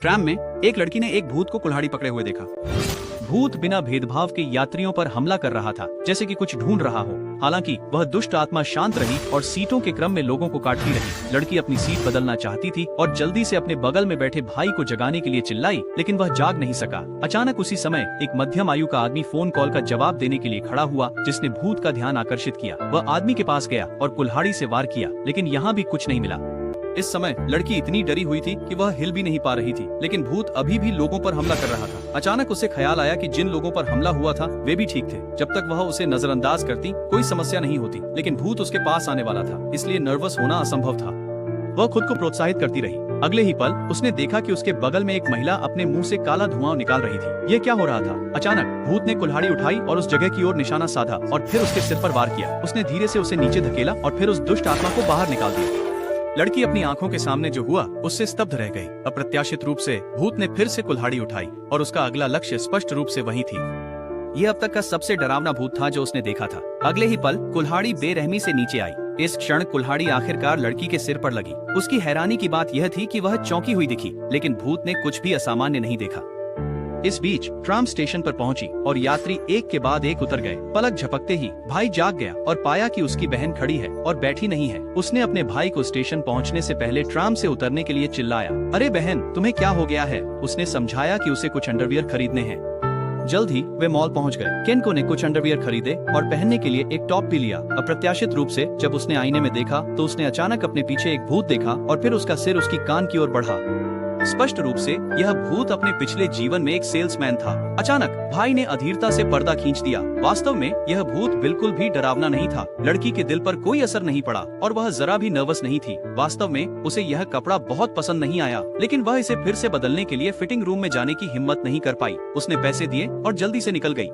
Tram में एक लड़की ने एक भूत को कुल्हाड़ी पकड़े हुए देखा। भूत बिना भेदभाव के यात्रियों पर हमला कर रहा था, जैसे कि कुछ ढूंढ रहा हो। हालांकि वह दुष्ट आत्मा शांत रही और सीटों के क्रम में लोगों को काटती रही। लड़की अपनी सीट बदलना चाहती थी और जल्दी से अपने बगल में बैठे भाई को जगाने के लिए चिल्लाई, लेकिन वह जाग नहीं सका। अचानक उसी समय एक मध्यम आयु का आदमी फोन कॉल का जवाब देने के लिए खड़ा हुआ, जिसने भूत का ध्यान आकर्षित किया। वह आदमी के पास गया और कुल्हाड़ी से वार किया, लेकिन यहाँ भी कुछ नहीं मिला। इस समय लड़की इतनी डरी हुई थी कि वह हिल भी नहीं पा रही थी, लेकिन भूत अभी भी लोगों पर हमला कर रहा था। अचानक उसे ख्याल आया कि जिन लोगों पर हमला हुआ था वे भी ठीक थे। जब तक वह उसे नजरअंदाज करती कोई समस्या नहीं होती, लेकिन भूत उसके पास आने वाला था, इसलिए नर्वस होना असंभव था। वह खुद को प्रोत्साहित करती रही। अगले ही पल उसने देखा कि उसके बगल में एक महिला अपने मुंह से काला धुआं निकाल रही थी। ये क्या हो रहा था? अचानक भूत ने कुल्हाड़ी उठाई और उस जगह की ओर निशाना साधा और फिर उसके सिर पर वार किया। उसने धीरे से उसे नीचे धकेला और फिर उस दुष्ट आत्मा को बाहर निकाल दिया। लड़की अपनी आंखों के सामने जो हुआ उससे स्तब्ध रह गई। अप्रत्याशित रूप से भूत ने फिर से कुल्हाड़ी उठाई और उसका अगला लक्ष्य स्पष्ट रूप से वही थी। यह अब तक का सबसे डरावना भूत था जो उसने देखा था। अगले ही पल कुल्हाड़ी बेरहमी से नीचे आई। इस क्षण कुल्हाड़ी आखिरकार लड़की के सिर पर लगी। उसकी हैरानी की बात यह थी कि वह चौंकी हुई दिखी, लेकिन भूत ने कुछ भी असामान्य नहीं देखा। इस बीच ट्राम स्टेशन पर पहुंची और यात्री एक के बाद एक उतर गए। पलक झपकते ही भाई जाग गया और पाया कि उसकी बहन खड़ी है और बैठी नहीं है। उसने अपने भाई को स्टेशन पहुंचने से पहले ट्राम से उतरने के लिए चिल्लाया, अरे बहन, तुम्हें क्या हो गया है? उसने समझाया कि उसे कुछ अंडरवियर खरीदने हैं। जल्द ही वे मॉल पहुंच गए। केनको ने कुछ अंडरवियर खरीदे और पहनने के लिए एक टॉप भी लिया। अप्रत्याशित रूप से जब उसने आईने में देखा तो उसने अचानक अपने पीछे एक भूत देखा और फिर उसका सिर उसकी कान की ओर बढ़ा। स्पष्ट रूप से यह भूत अपने पिछले जीवन में एक सेल्समैन था। अचानक भाई ने अधीरता से पर्दा खींच दिया। वास्तव में यह भूत बिल्कुल भी डरावना नहीं था। लड़की के दिल पर कोई असर नहीं पड़ा और वह जरा भी नर्वस नहीं थी। वास्तव में उसे यह कपड़ा बहुत पसंद नहीं आया, लेकिन वह इसे फिर से बदलने के लिए फिटिंग रूम में जाने की हिम्मत नहीं कर पाई। उसने पैसे दिए और जल्दी से निकल गई।